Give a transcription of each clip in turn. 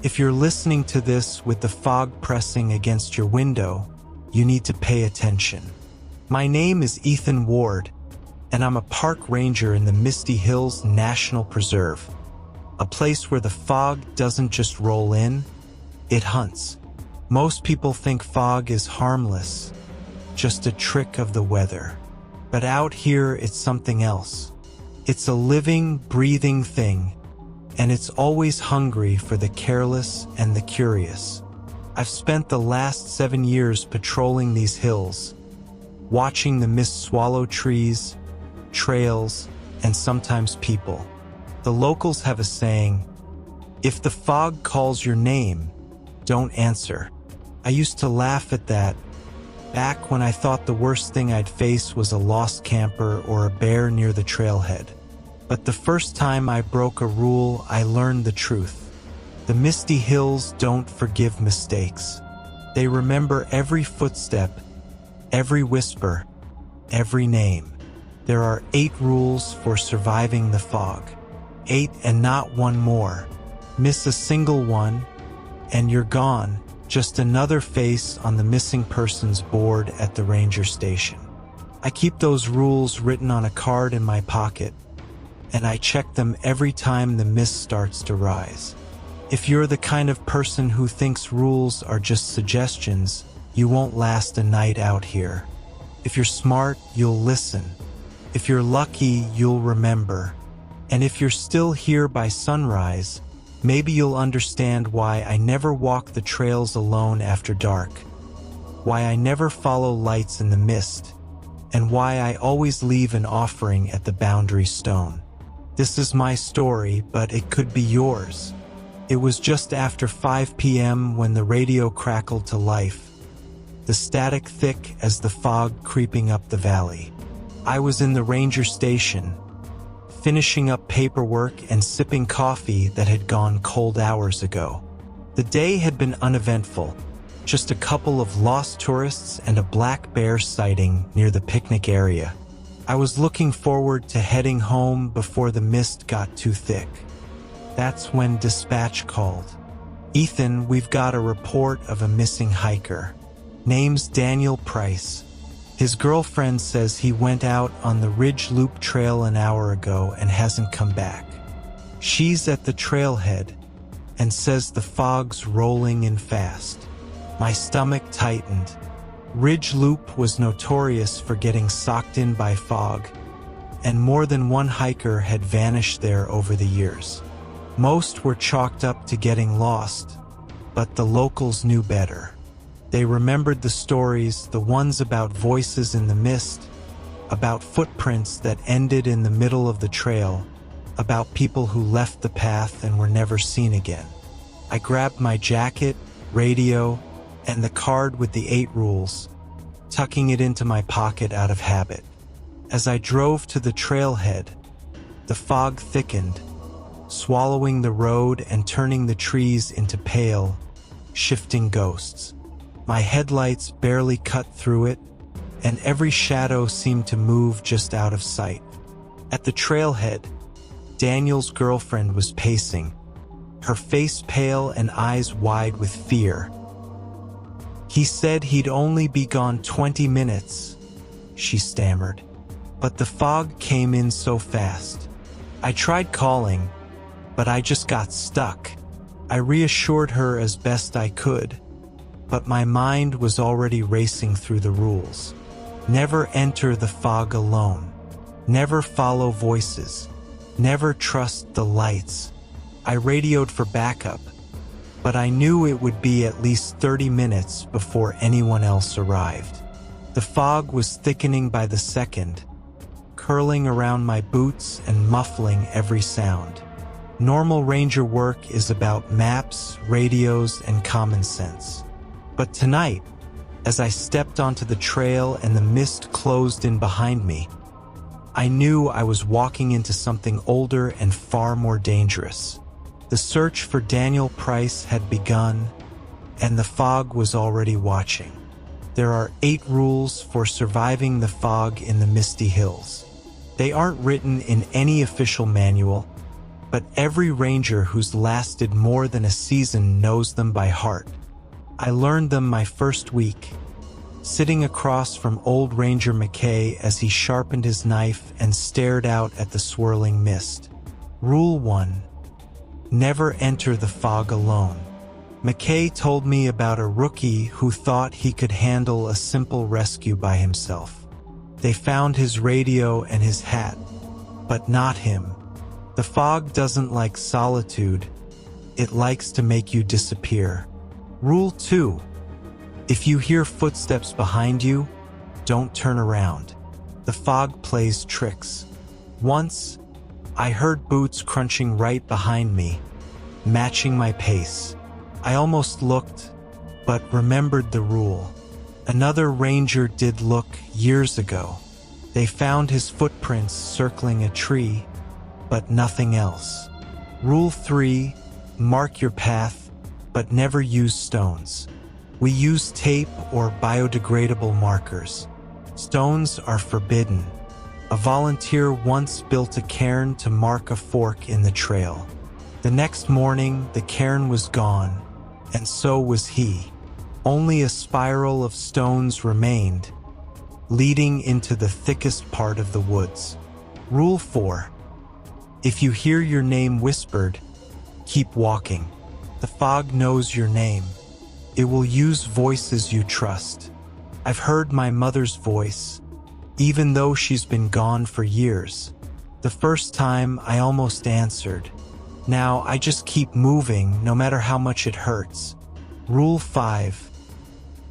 If you're listening to this with the fog pressing against your window, you need to pay attention. My name is Ethan Ward, and I'm a park ranger in the Misty Hills National Preserve, a place where the fog doesn't just roll in, it hunts. Most people think fog is harmless, just a trick of the weather. But out here, it's something else. It's a living, breathing thing, and it's always hungry for the careless and the curious. I've spent the last 7 years patrolling these hills, watching the mist swallow trees, trails, and sometimes people. The locals have a saying, "If the fog calls your name, don't answer." I used to laugh at that, back when I thought the worst thing I'd face was a lost camper or a bear near the trailhead. But the first time I broke a rule, I learned the truth. The Misty Hills don't forgive mistakes. They remember every footstep, every whisper, every name. There are 8 rules for surviving the fog. 8 and not one more. Miss a single one, and you're gone. Just another face on the missing persons board at the ranger station. I keep those rules written on a card in my pocket, and I check them every time the mist starts to rise. If you're the kind of person who thinks rules are just suggestions, you won't last a night out here. If you're smart, you'll listen. If you're lucky, you'll remember. And if you're still here by sunrise, maybe you'll understand why I never walk the trails alone after dark, why I never follow lights in the mist, and why I always leave an offering at the boundary stone. This is my story, but it could be yours. It was just after 5 p.m. when the radio crackled to life, the static thick as the fog creeping up the valley. I was in the ranger station, finishing up paperwork and sipping coffee that had gone cold hours ago. The day had been uneventful, just a couple of lost tourists and a black bear sighting near the picnic area. I was looking forward to heading home before the mist got too thick. That's when dispatch called. "Ethan, we've got a report of a missing hiker. Name's Daniel Price. His girlfriend says he went out on the Ridge Loop Trail an hour ago and hasn't come back. She's at the trailhead and says the fog's rolling in fast." My stomach tightened. Ridge Loop was notorious for getting socked in by fog, and more than one hiker had vanished there over the years. Most were chalked up to getting lost, but the locals knew better. They remembered the stories, the ones about voices in the mist, about footprints that ended in the middle of the trail, about people who left the path and were never seen again. I grabbed my jacket, radio, and the card with the 8 rules, tucking it into my pocket out of habit. As I drove to the trailhead, the fog thickened, swallowing the road and turning the trees into pale, shifting ghosts. My headlights barely cut through it, and every shadow seemed to move just out of sight. At the trailhead, Daniel's girlfriend was pacing, her face pale and eyes wide with fear. "He said he'd only be gone 20 minutes, she stammered. But the fog came in so fast. I tried calling, but I just got stuck. I reassured her as best I could, but my mind was already racing through the rules. Never enter the fog alone. Never follow voices. Never trust the lights. I radioed for backup, but I knew it would be at least 30 minutes before anyone else arrived. The fog was thickening by the second, curling around my boots and muffling every sound. Normal ranger work is about maps, radios, and common sense. But tonight, as I stepped onto the trail and the mist closed in behind me, I knew I was walking into something older and far more dangerous. The search for Daniel Price had begun, and the fog was already watching. There are 8 rules for surviving the fog in the Misty Hills. They aren't written in any official manual, but every ranger who's lasted more than a season knows them by heart. I learned them my first week, sitting across from old Ranger McKay as he sharpened his knife and stared out at the swirling mist. Rule 1. Never enter the fog alone. McKay told me about a rookie who thought he could handle a simple rescue by himself. They found his radio and his hat, but not him. The fog doesn't like solitude. It likes to make you disappear. Rule 2. If you hear footsteps behind you, don't turn around. The fog plays tricks. Once, I heard boots crunching right behind me, matching my pace. I almost looked, but remembered the rule. Another ranger did look years ago. They found his footprints circling a tree, but nothing else. Rule 3. Mark your path, but never use stones. We use tape or biodegradable markers. Stones are forbidden. A volunteer once built a cairn to mark a fork in the trail. The next morning, the cairn was gone, and so was he. Only a spiral of stones remained, leading into the thickest part of the woods. Rule 4. If you hear your name whispered, keep walking. The fog knows your name. It will use voices you trust. I've heard my mother's voice, even though she's been gone for years. The first time, I almost answered. Now, I just keep moving, no matter how much it hurts. Rule 5.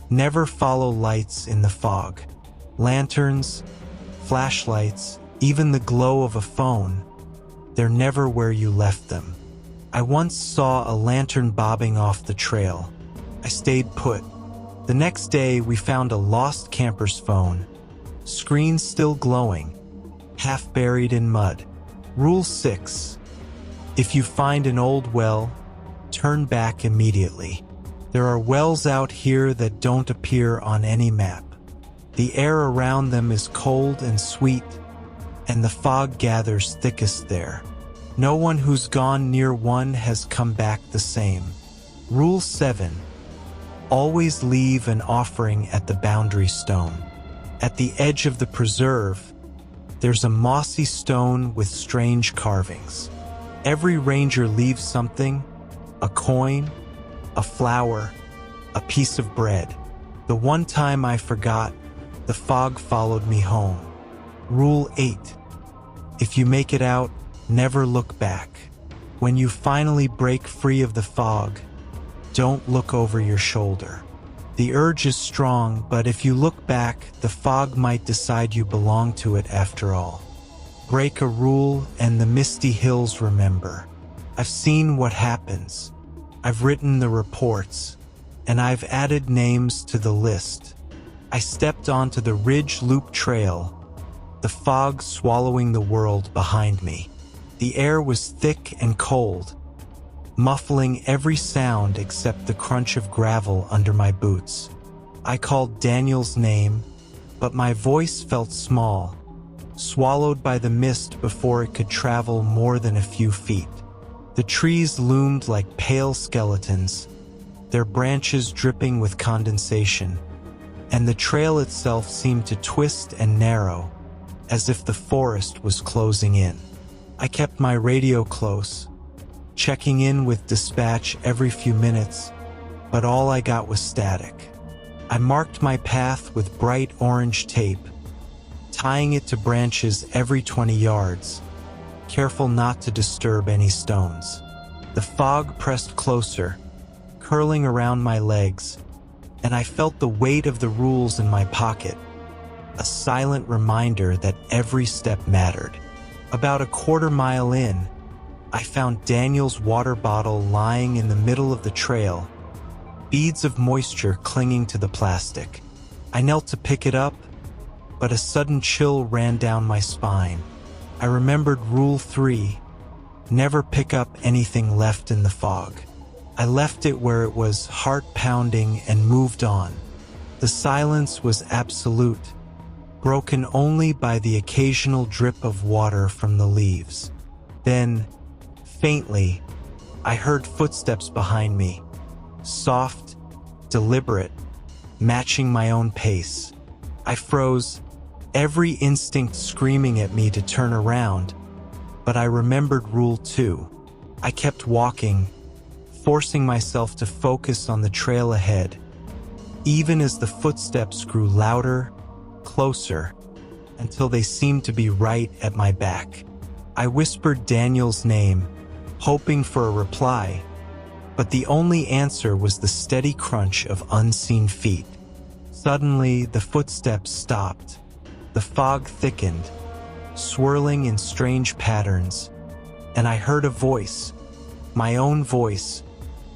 Never follow lights in the fog. Lanterns, flashlights, even the glow of a phone, they're never where you left them. I once saw a lantern bobbing off the trail. I stayed put. The next day, we found a lost camper's phone, screen still glowing, half buried in mud. Rule 6. If you find an old well, turn back immediately. There are wells out here that don't appear on any map. The air around them is cold and sweet, and the fog gathers thickest there. No one who's gone near one has come back the same. Rule 7. Always leave an offering at the boundary stone. At the edge of the preserve, there's a mossy stone with strange carvings. Every ranger leaves something: a coin, a flower, a piece of bread. The one time I forgot, the fog followed me home. Rule 8. If you make it out, never look back. When you finally break free of the fog, don't look over your shoulder. The urge is strong, but if you look back, the fog might decide you belong to it after all. Break a rule and the Misty Hills remember. I've seen what happens. I've written the reports, and I've added names to the list. I stepped onto the Ridge Loop Trail, the fog swallowing the world behind me. The air was thick and cold, muffling every sound except the crunch of gravel under my boots. I called Daniel's name, but my voice felt small, swallowed by the mist before it could travel more than a few feet. The trees loomed like pale skeletons, their branches dripping with condensation, and the trail itself seemed to twist and narrow, as if the forest was closing in. I kept my radio close, checking in with dispatch every few minutes, but all I got was static. I marked my path with bright orange tape, tying it to branches every 20 yards, careful not to disturb any stones. The fog pressed closer, curling around my legs, and I felt the weight of the rules in my pocket, a silent reminder that every step mattered. About a quarter-mile in, I found Daniel's water bottle lying in the middle of the trail, beads of moisture clinging to the plastic. I knelt to pick it up, but a sudden chill ran down my spine. I remembered Rule 3, never pick up anything left in the fog. I left it where it was, heart-pounding, and moved on. The silence was absolute, broken only by the occasional drip of water from the leaves. Then, Faintly, I heard footsteps behind me, soft, deliberate, matching my own pace. I froze, every instinct screaming at me to turn around, but I remembered Rule 2. I kept walking, forcing myself to focus on the trail ahead, even as the footsteps grew louder, closer, until they seemed to be right at my back. I whispered Daniel's name, hoping for a reply, but the only answer was the steady crunch of unseen feet. Suddenly, the footsteps stopped. The fog thickened, swirling in strange patterns, and I heard a voice, my own voice,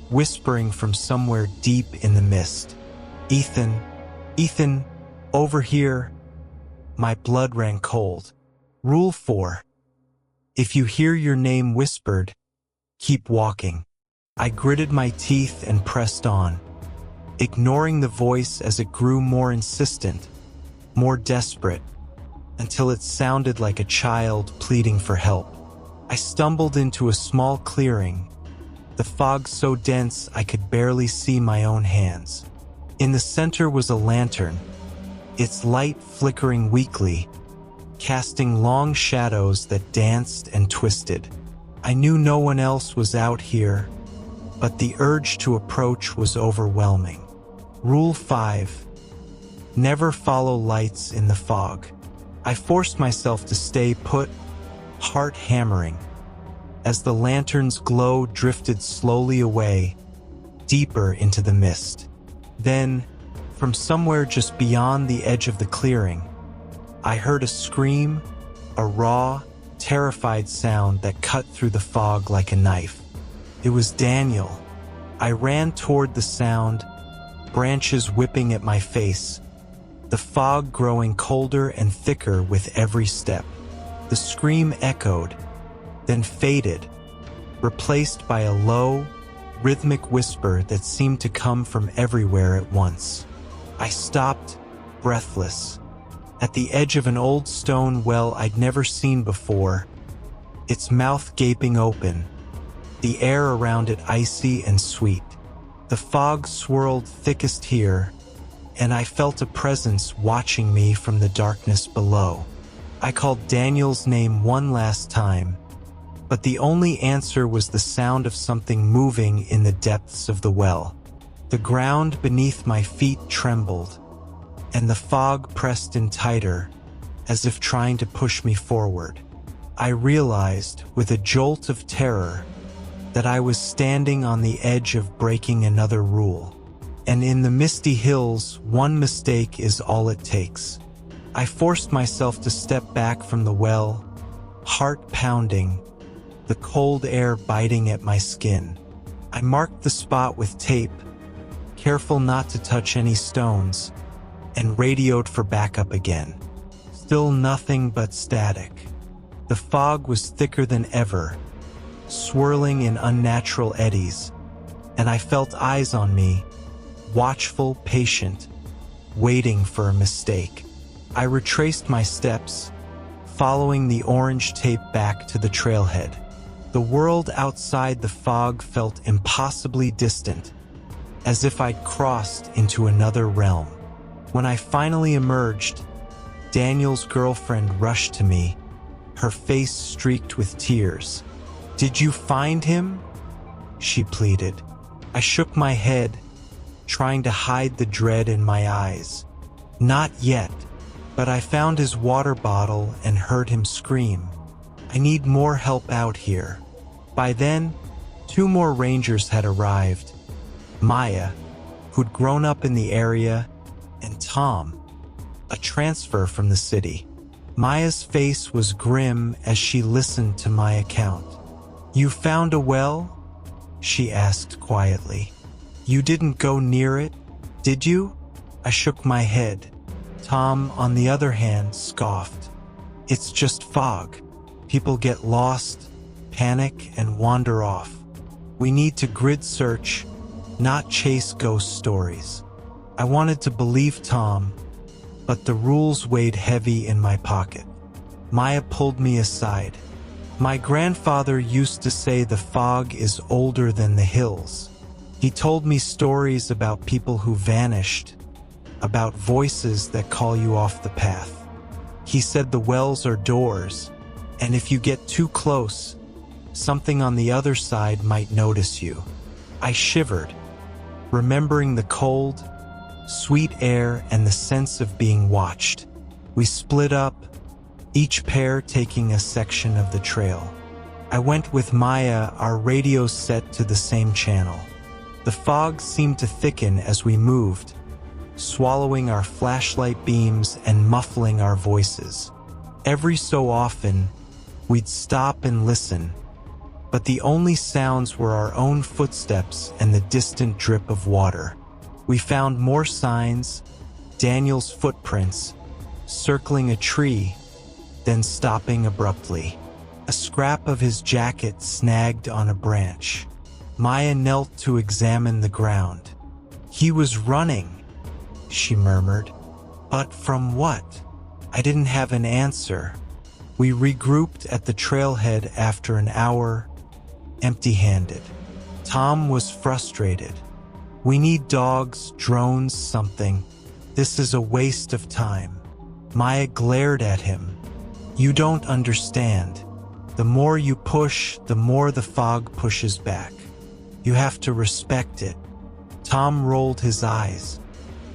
whispering from somewhere deep in the mist. Ethan, Ethan, over here. My blood ran cold. Rule 4. If you hear your name whispered, keep walking. I gritted my teeth and pressed on, ignoring the voice as it grew more insistent, more desperate, until it sounded like a child pleading for help. I stumbled into a small clearing, the fog so dense I could barely see my own hands. In the center was a lantern, its light flickering weakly, casting long shadows that danced and twisted. I knew no one else was out here, but the urge to approach was overwhelming. Rule 5. Never follow lights in the fog. I forced myself to stay put, heart hammering, as the lantern's glow drifted slowly away, deeper into the mist. Then, from somewhere just beyond the edge of the clearing, I heard a scream, a raw, terrified sound that cut through the fog like a knife. It was Daniel. I ran toward the sound, branches whipping at my face, the fog growing colder and thicker with every step. The scream echoed, then faded, replaced by a low, rhythmic whisper that seemed to come from everywhere at once. I stopped, breathless, at the edge of an old stone well I'd never seen before, its mouth gaping open, the air around it icy and sweet. The fog swirled thickest here, and I felt a presence watching me from the darkness below. I called Daniel's name one last time, but the only answer was the sound of something moving in the depths of the well. The ground beneath my feet trembled, and the fog pressed in tighter, as if trying to push me forward. I realized, with a jolt of terror, that I was standing on the edge of breaking another rule. And in the Misty Hills, one mistake is all it takes. I forced myself to step back from the well, heart pounding, the cold air biting at my skin. I marked the spot with tape, careful not to touch any stones, and radioed for backup again. Still nothing but static. The fog was thicker than ever, swirling in unnatural eddies, and I felt eyes on me, watchful, patient, waiting for a mistake. I retraced my steps, following the orange tape back to the trailhead. The world outside the fog felt impossibly distant, as if I'd crossed into another realm. When I finally emerged, Daniel's girlfriend rushed to me, her face streaked with tears. "Did you find him?" she pleaded. I shook my head, trying to hide the dread in my eyes. "Not yet, but I found his water bottle and heard him scream. I need more help out here." By then, 2 more rangers had arrived. Maya, who'd grown up in the area, and Tom, a transfer from the city. Maya's face was grim as she listened to my account. "You found a well?" she asked quietly. "You didn't go near it, did you?" I shook my head. Tom, on the other hand, scoffed. "It's just fog. People get lost, panic, and wander off. We need to grid search, not chase ghost stories." I wanted to believe Tom, but the rules weighed heavy in my pocket. Maya pulled me aside. My grandfather used to say the fog is older than the hills. He told me stories about people who vanished, about voices that call you off the path. He said the wells are doors, and if you get too close, something on the other side might notice you. I shivered, remembering the cold, sweet air and the sense of being watched. We split up, each pair taking a section of the trail. I went with Maya, our radio set to the same channel. The fog seemed to thicken as we moved, swallowing our flashlight beams and muffling our voices. Every so often, we'd stop and listen, but the only sounds were our own footsteps and the distant drip of water. We found more signs, Daniel's footprints, circling a tree, then stopping abruptly. A scrap of his jacket snagged on a branch. Maya knelt to examine the ground. He was running, she murmured. But from what? I didn't have an answer. We regrouped at the trailhead after an hour, empty-handed. Tom was frustrated. We need dogs, drones, something. This is a waste of time. Maya glared at him. You don't understand. The more you push, the more the fog pushes back. You have to respect it. Tom rolled his eyes.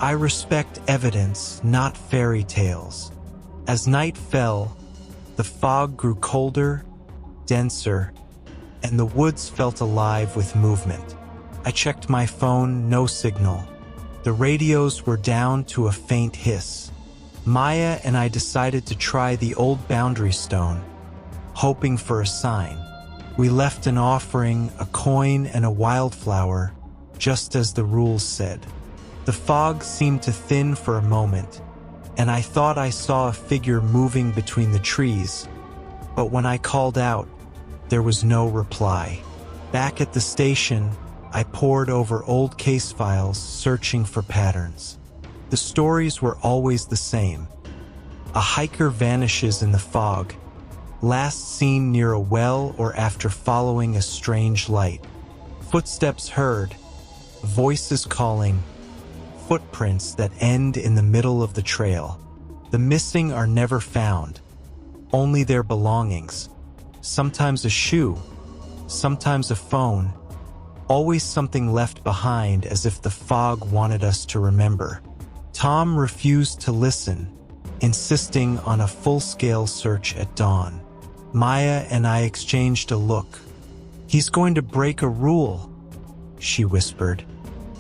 I respect evidence, not fairy tales. As night fell, the fog grew colder, denser, and the woods felt alive with movement. I checked my phone, no signal. The radios were down to a faint hiss. Maya and I decided to try the old boundary stone, hoping for a sign. We left an offering, a coin, and a wildflower, just as the rules said. The fog seemed to thin for a moment, and I thought I saw a figure moving between the trees, but when I called out, there was no reply. Back at the station, I pored over old case files, searching for patterns. The stories were always the same. A hiker vanishes in the fog, last seen near a well or after following a strange light. Footsteps heard, voices calling, footprints that end in the middle of the trail. The missing are never found, only their belongings. Sometimes a shoe, sometimes a phone, always something left behind as if the fog wanted us to remember. Tom refused to listen, insisting on a full-scale search at dawn. Maya and I exchanged a look. He's going to break a rule, she whispered,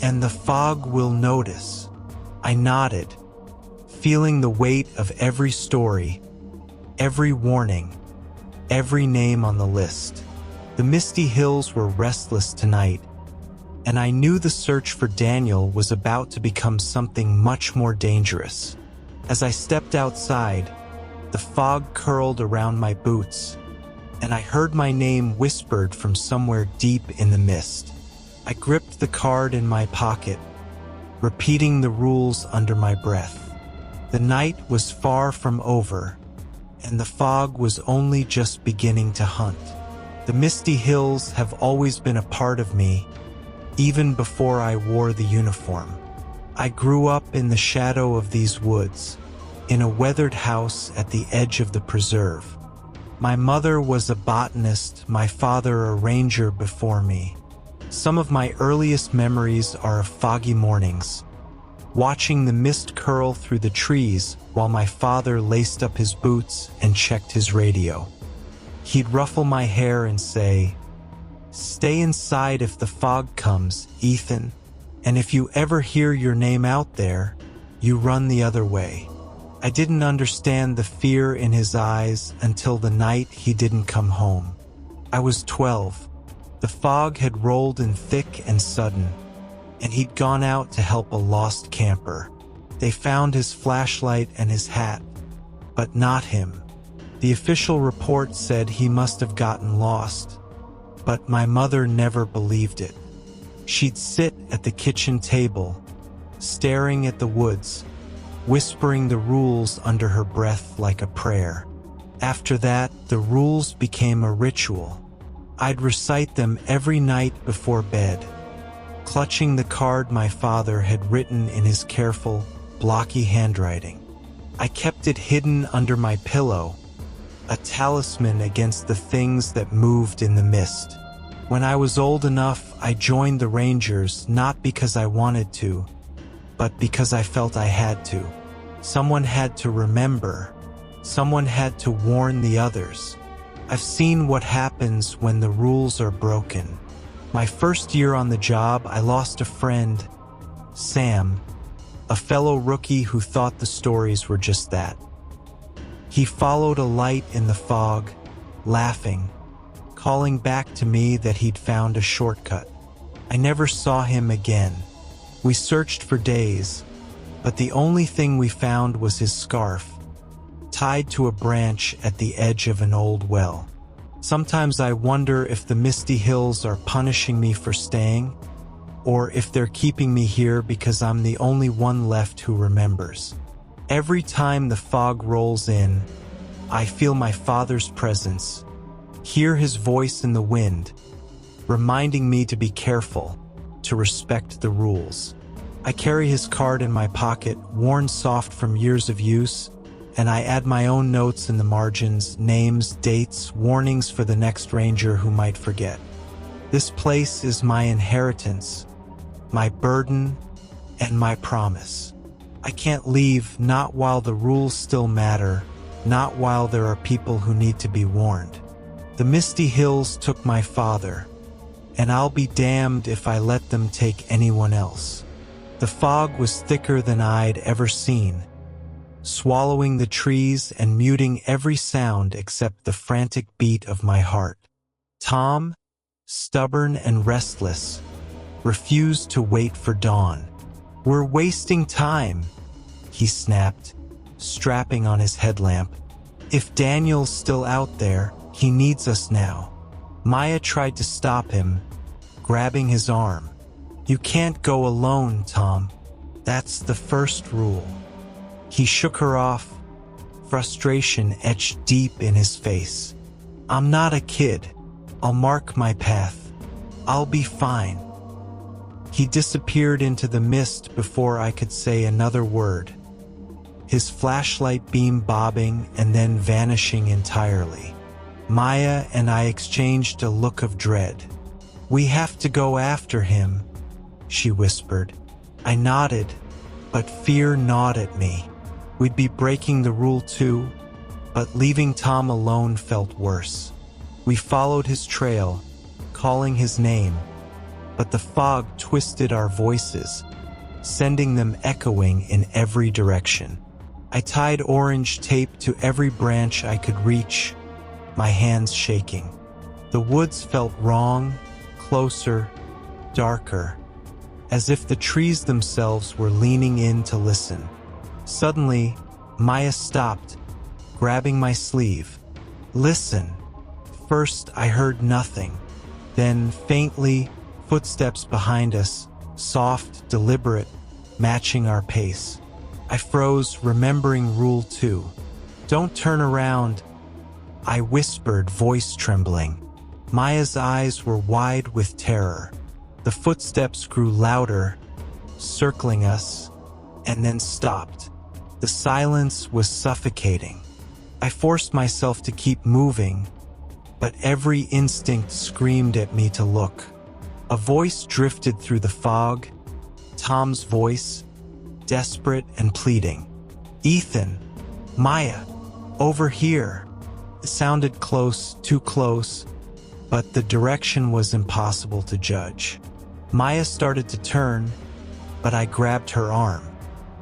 and the fog will notice. I nodded, feeling the weight of every story, every warning, every name on the list. The Misty Hills were restless tonight, and I knew the search for Daniel was about to become something much more dangerous. As I stepped outside, the fog curled around my boots, and I heard my name whispered from somewhere deep in the mist. I gripped the card in my pocket, repeating the rules under my breath. The night was far from over, and the fog was only just beginning to hunt. The Misty Hills have always been a part of me, even before I wore the uniform. I grew up in the shadow of these woods, in a weathered house at the edge of the preserve. My mother was a botanist, my father a ranger before me. Some of my earliest memories are of foggy mornings, watching the mist curl through the trees while my father laced up his boots and checked his radio. He'd ruffle my hair and say, "Stay inside if the fog comes, Ethan, and if you ever hear your name out there, you run the other way." I didn't understand the fear in his eyes until the night he didn't come home. I was 12. The fog had rolled in thick and sudden, and he'd gone out to help a lost camper. They found his flashlight and his hat, but not him. The official report said he must have gotten lost, but my mother never believed it. She'd sit at the kitchen table, staring at the woods, whispering the rules under her breath like a prayer. After that, the rules became a ritual. I'd recite them every night before bed, clutching the card my father had written in his careful, blocky handwriting. I kept it hidden under my pillow, a talisman against the things that moved in the mist. When I was old enough, I joined the Rangers not because I wanted to, but because I felt I had to. Someone had to remember. Someone had to warn the others. I've seen what happens when the rules are broken. My first year on the job, I lost a friend, Sam, a fellow rookie who thought the stories were just that. He followed a light in the fog, laughing, calling back to me that he'd found a shortcut. I never saw him again. We searched for days, but the only thing we found was his scarf, tied to a branch at the edge of an old well. Sometimes I wonder if the Misty Hills are punishing me for staying, or if they're keeping me here because I'm the only one left who remembers. Every time the fog rolls in, I feel my father's presence, hear his voice in the wind, reminding me to be careful, to respect the rules. I carry his card in my pocket, worn soft from years of use, and I add my own notes in the margins, names, dates, warnings for the next ranger who might forget. This place is my inheritance, my burden, and my promise. I can't leave, not while the rules still matter, not while there are people who need to be warned. The Misty Hills took my father, and I'll be damned if I let them take anyone else. The fog was thicker than I'd ever seen, swallowing the trees and muting every sound except the frantic beat of my heart. Tom, stubborn and restless, refused to wait for dawn. "We're wasting time," he snapped, strapping on his headlamp. "If Daniel's still out there, he needs us now." Maya tried to stop him, grabbing his arm. "You can't go alone, Tom. That's the first rule." He shook her off, frustration etched deep in his face. "I'm not a kid. I'll mark my path. I'll be fine." He disappeared into the mist before I could say another word, his flashlight beam bobbing and then vanishing entirely. Maya and I exchanged a look of dread. "We have to go after him," she whispered. I nodded, but fear gnawed at me. We'd be breaking the rule too, but leaving Tom alone felt worse. We followed his trail, calling his name, but the fog twisted our voices, sending them echoing in every direction. I tied orange tape to every branch I could reach, my hands shaking. The woods felt wrong, closer, darker, as if the trees themselves were leaning in to listen. Suddenly, Maya stopped, grabbing my sleeve. "Listen." First, I heard nothing. Then, faintly, footsteps behind us, soft, deliberate, matching our pace. I froze, remembering Rule 2. "Don't turn around," I whispered, voice trembling. Maya's eyes were wide with terror. The footsteps grew louder, circling us, and then stopped. The silence was suffocating. I forced myself to keep moving, but every instinct screamed at me to look. A voice drifted through the fog, Tom's voice, desperate and pleading. "Ethan, Maya, over here." It sounded close, too close, but the direction was impossible to judge. Maya started to turn, but I grabbed her arm.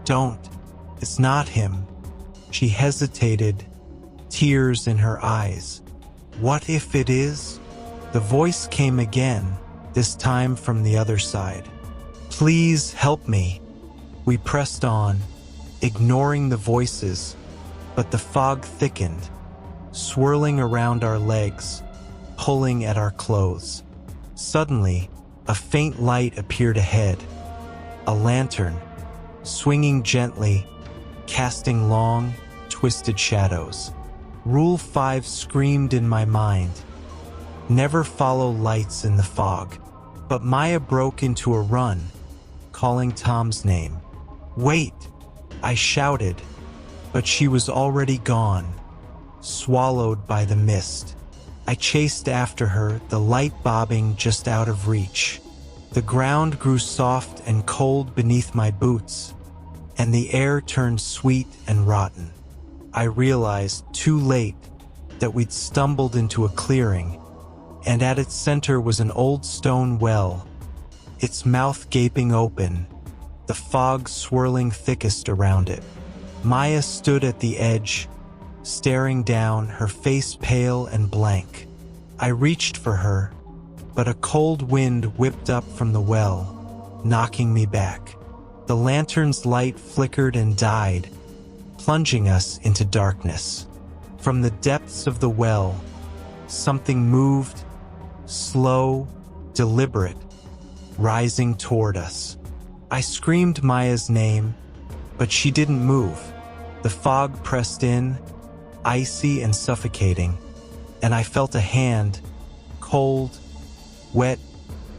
"Don't. It's not him." She hesitated, tears in her eyes. "What if it is?" The voice came again, this time from the other side. "Please help me." We pressed on, ignoring the voices, but the fog thickened, swirling around our legs, pulling at our clothes. Suddenly, a faint light appeared ahead, a lantern, swinging gently, casting long, twisted shadows. Rule 5 screamed in my mind. Never follow lights in the fog. But Maya broke into a run, calling Tom's name. "Wait!" I shouted, but she was already gone, swallowed by the mist. I chased after her, the light bobbing just out of reach. The ground grew soft and cold beneath my boots, and the air turned sweet and rotten. I realized, too late, that we'd stumbled into a clearing, and at its center was an old stone well, its mouth gaping open, the fog swirling thickest around it. Maya stood at the edge, staring down, her face pale and blank. I reached for her, but a cold wind whipped up from the well, knocking me back. The lantern's light flickered and died, plunging us into darkness. From the depths of the well, something moved, slow, deliberate, rising toward us. I screamed Maya's name, but she didn't move. The fog pressed in, icy and suffocating, and I felt a hand, cold, wet,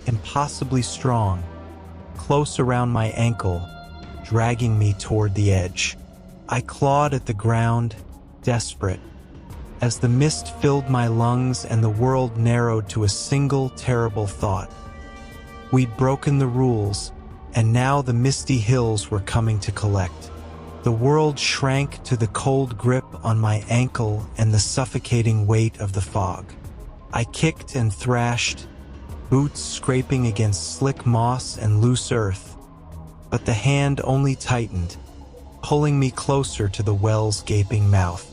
impossibly strong, close around my ankle, dragging me toward the edge. I clawed at the ground, desperate, as the mist filled my lungs and the world narrowed to a single terrible thought. We'd broken the rules, and now the Misty Hills were coming to collect. The world shrank to the cold grip on my ankle and the suffocating weight of the fog. I kicked and thrashed, boots scraping against slick moss and loose earth, but the hand only tightened, pulling me closer to the well's gaping mouth.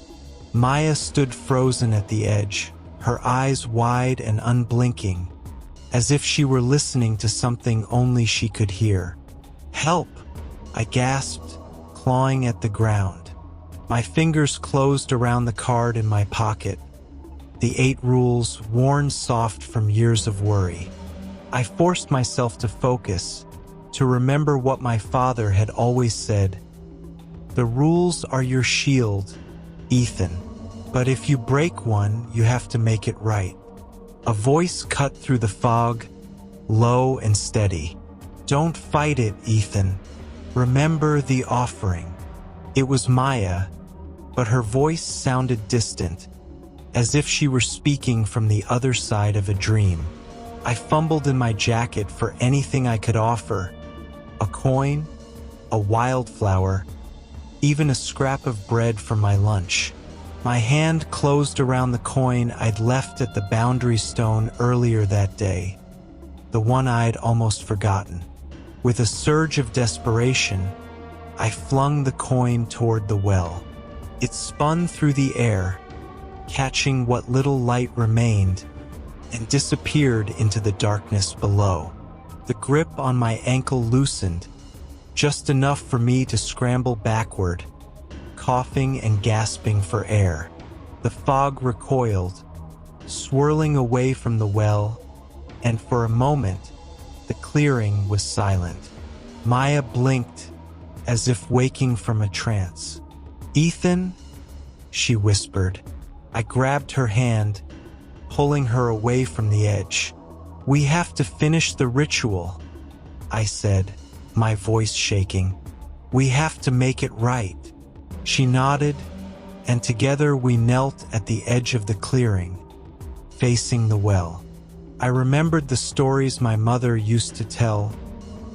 Maya stood frozen at the edge, her eyes wide and unblinking, as if she were listening to something only she could hear. "Help!" I gasped, clawing at the ground. My fingers closed around the card in my pocket, the 8 rules worn soft from years of worry. I forced myself to focus, to remember what my father had always said. "The rules are your shield, Ethan. But if you break one, you have to make it right." A voice cut through the fog, low and steady. "Don't fight it, Ethan. Remember the offering." It was Maya, but her voice sounded distant, as if she were speaking from the other side of a dream. I fumbled in my jacket for anything I could offer. A coin, a wildflower, even a scrap of bread from my lunch. My hand closed around the coin I'd left at the boundary stone earlier that day, the one I'd almost forgotten. With a surge of desperation, I flung the coin toward the well. It spun through the air, catching what little light remained, and disappeared into the darkness below. The grip on my ankle loosened, just enough for me to scramble backward, coughing and gasping for air. The fog recoiled, swirling away from the well, and for a moment, the clearing was silent. Maya blinked, as if waking from a trance. "Ethan?" she whispered. I grabbed her hand, pulling her away from the edge. "We have to finish the ritual," I said, my voice shaking. "We have to make it right." She nodded, and together we knelt at the edge of the clearing, facing the well. I remembered the stories my mother used to tell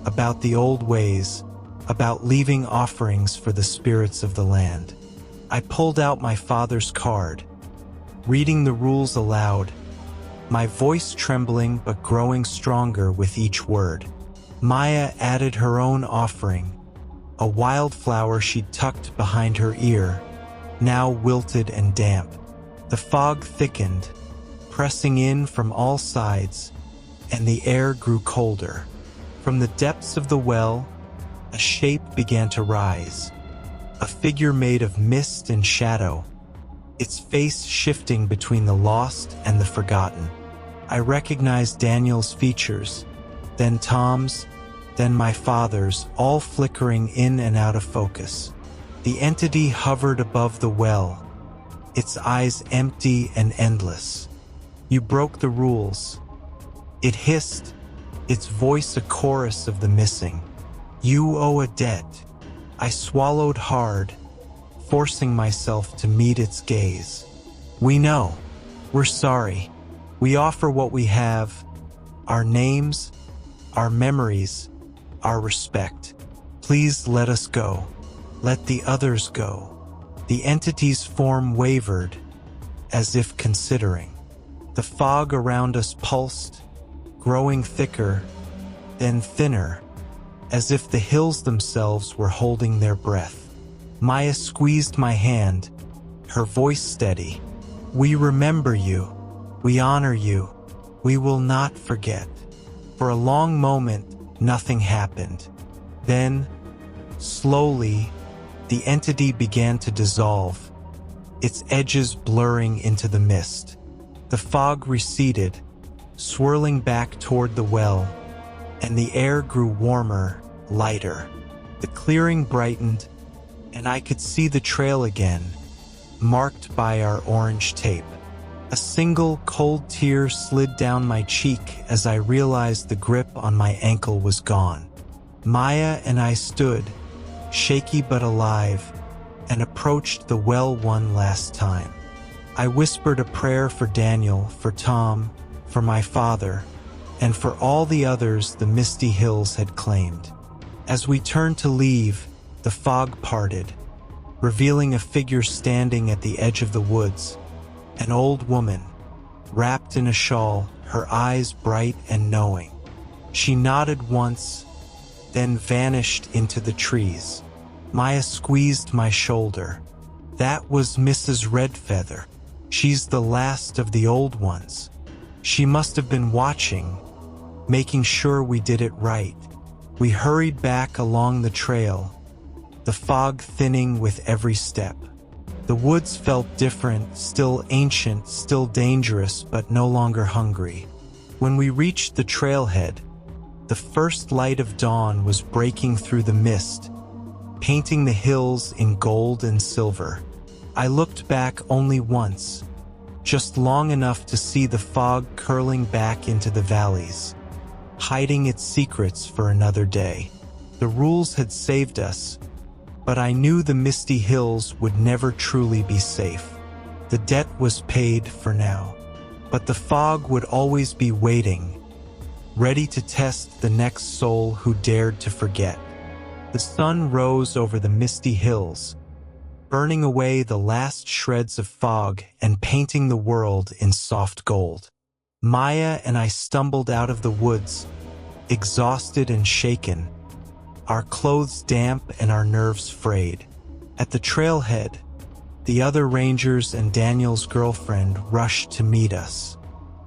about the old ways, about leaving offerings for the spirits of the land. I pulled out my father's card, reading the rules aloud, my voice trembling but growing stronger with each word. Maya added her own offering, a wildflower she'd tucked behind her ear, now wilted and damp. The fog thickened, pressing in from all sides, and the air grew colder. From the depths of the well, a shape began to rise, a figure made of mist and shadow, its face shifting between the lost and the forgotten. I recognized Daniel's features, then Tom's, then my father's, all flickering in and out of focus. The entity hovered above the well, its eyes empty and endless. You broke the rules. It hissed, its voice a chorus of the missing. You owe a debt. I swallowed hard, forcing myself to meet its gaze. We know. We're sorry. We offer what we have, our names, our memories, our respect. Please let us go. Let the others go. The entity's form wavered, as if considering. The fog around us pulsed, growing thicker, then thinner, as if the hills themselves were holding their breath. Maya squeezed my hand, her voice steady. We remember you. We honor you. We will not forget. For a long moment, nothing happened. Then, slowly, the entity began to dissolve, its edges blurring into the mist. The fog receded, swirling back toward the well, and the air grew warmer, lighter. The clearing brightened, and I could see the trail again, marked by our orange tape. A single cold tear slid down my cheek as I realized the grip on my ankle was gone. Maya and I stood, shaky but alive, and approached the well one last time. I whispered a prayer for Daniel, for Tom, for my father, and for all the others the Misty Hills had claimed. As we turned to leave, the fog parted, revealing a figure standing at the edge of the woods, an old woman, wrapped in a shawl, her eyes bright and knowing. She nodded once, then vanished into the trees. Maya squeezed my shoulder. That was Mrs. Redfeather. She's the last of the old ones. She must have been watching, making sure we did it right. We hurried back along the trail, the fog thinning with every step. The woods felt different, still ancient, still dangerous, but no longer hungry. When we reached the trailhead, the first light of dawn was breaking through the mist, painting the hills in gold and silver. I looked back only once, just long enough to see the fog curling back into the valleys, hiding its secrets for another day. The rules had saved us, but I knew the Misty Hills would never truly be safe. The debt was paid for now, but the fog would always be waiting, ready to test the next soul who dared to forget. The sun rose over the Misty Hills, burning away the last shreds of fog and painting the world in soft gold. Maya and I stumbled out of the woods, exhausted and shaken, our clothes damp and our nerves frayed. At the trailhead, the other rangers and Daniel's girlfriend rushed to meet us.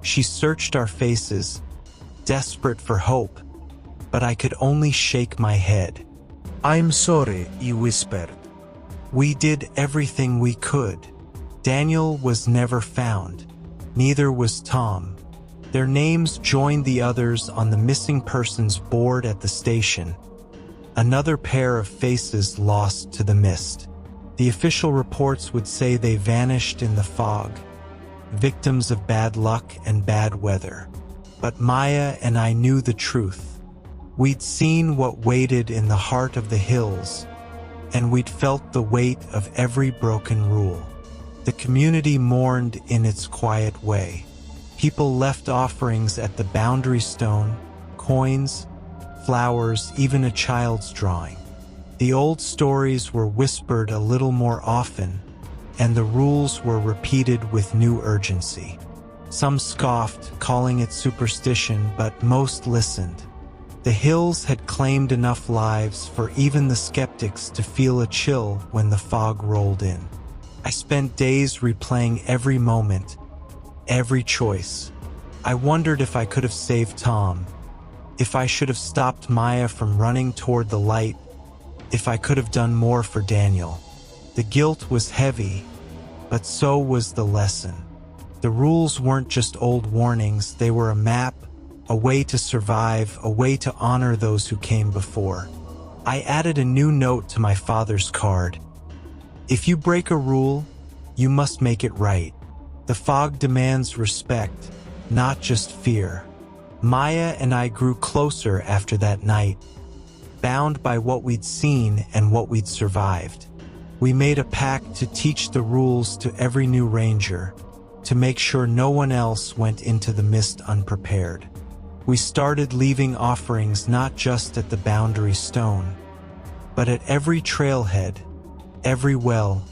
She searched our faces, desperate for hope, but I could only shake my head. I'm sorry, you whispered. We did everything we could. Daniel was never found. Neither was Tom. Their names joined the others on the missing persons board at the station. Another pair of faces lost to the mist. The official reports would say they vanished in the fog, victims of bad luck and bad weather. But Maya and I knew the truth. We'd seen what waited in the heart of the hills, and we'd felt the weight of every broken rule. The community mourned in its quiet way. People left offerings at the boundary stone, coins, flowers, even a child's drawing. The old stories were whispered a little more often, and the rules were repeated with new urgency. Some scoffed, calling it superstition, but most listened. The hills had claimed enough lives for even the skeptics to feel a chill when the fog rolled in. I spent days replaying every moment, every choice. I wondered if I could have saved Tom, if I should have stopped Maya from running toward the light, if I could have done more for Daniel. The guilt was heavy, but so was the lesson. The rules weren't just old warnings, they were a map, a way to survive, a way to honor those who came before. I added a new note to my father's card. If you break a rule, You must make it right. The fog demands respect, not just fear. Maya and I grew closer after that night, bound by what we'd seen and what we'd survived. We made a pact to teach the rules to every new ranger, to make sure no one else went into the mist unprepared. We started leaving offerings not just at the boundary stone, but at every trailhead, every well,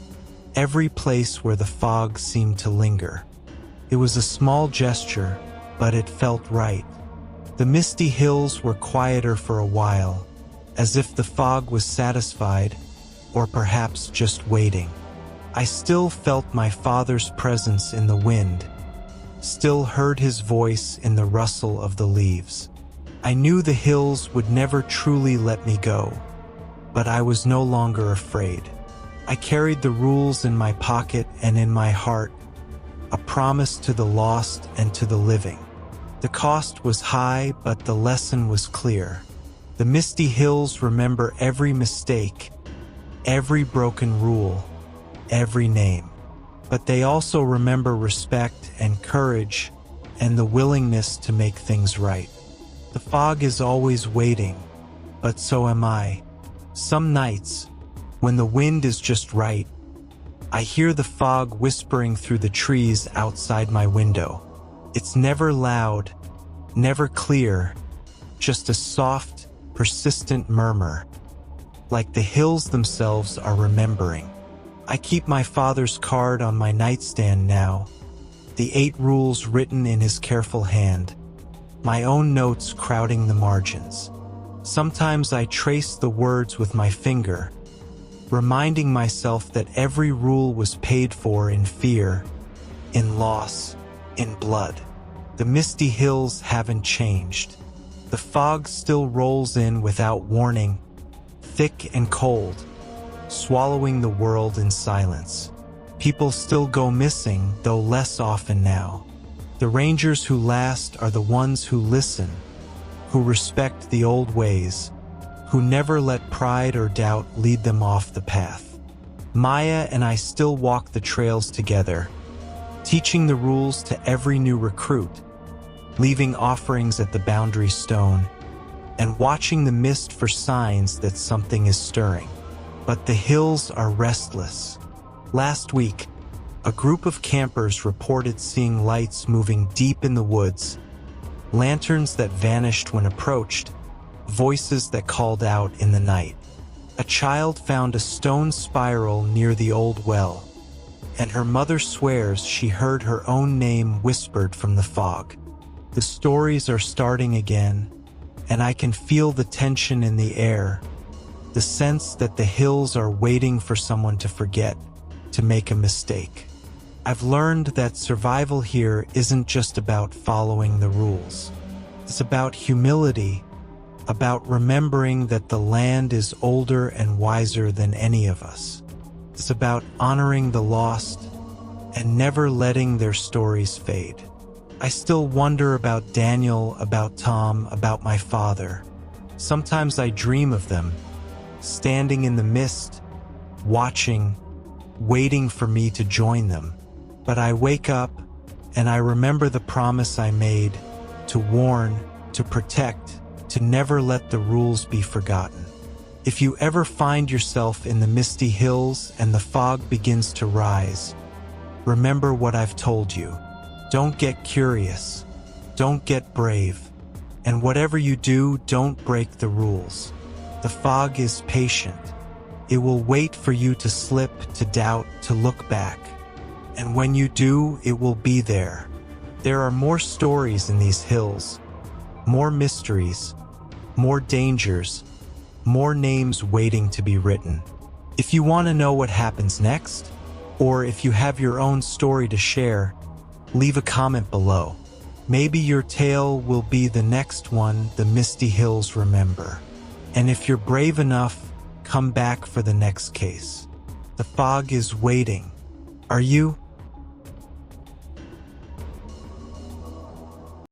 every place where the fog seemed to linger. It was a small gesture, but it felt right. The Misty Hills were quieter for a while, as if the fog was satisfied, or perhaps just waiting. I still felt my father's presence in the wind, still heard his voice in the rustle of the leaves. I knew the hills would never truly let me go, but I was no longer afraid. I carried the rules in my pocket and in my heart, a promise to the lost and to the living. The cost was high, but the lesson was clear. The Misty Hills remember every mistake, every broken rule, every name. But they also remember respect and courage and the willingness to make things right. The fog is always waiting, but so am I. Some nights, when the wind is just right, I hear the fog whispering through the trees outside my window. It's never loud, never clear, just a soft, persistent murmur, like the hills themselves are remembering. I keep my father's card on my nightstand now, the 8 rules written in his careful hand, my own notes crowding the margins. Sometimes I trace the words with my finger, reminding myself that every rule was paid for in fear, in loss, in blood. The Misty Hills haven't changed. The fog still rolls in without warning, thick and cold, swallowing the world in silence. People still go missing, though less often now. The rangers who last are the ones who listen, who respect the old ways, who never let pride or doubt lead them off the path. Maya and I still walk the trails together, teaching the rules to every new recruit, leaving offerings at the boundary stone, and watching the mist for signs that something is stirring. But the hills are restless. Last week, a group of campers reported seeing lights moving deep in the woods, lanterns that vanished when approached, voices that called out in the night. A child found a stone spiral near the old well, and her mother swears she heard her own name whispered from the fog. The stories are starting again, and I can feel the tension in the air, the sense that the hills are waiting for someone to forget, to make a mistake. I've learned that survival here isn't just about following the rules. It's about humility, about remembering that the land is older and wiser than any of us. It's about honoring the lost and never letting their stories fade. I still wonder about Daniel, about Tom, about my father. Sometimes I dream of them, standing in the mist, watching, waiting for me to join them. But I wake up and I remember the promise I made to warn, to protect, to never let the rules be forgotten. If you ever find yourself in the Misty Hills and the fog begins to rise, remember what I've told you. Don't get curious, don't get brave, and whatever you do, don't break the rules. The fog is patient. It will wait for you to slip, to doubt, to look back. And when you do, it will be there. There are more stories in these hills, more mysteries, more dangers, more names waiting to be written. If you want to know what happens next, or if you have your own story to share, leave a comment below. Maybe your tale will be the next one the Misty Hills remember. And if you're brave enough, come back for the next case. The fog is waiting. Are you?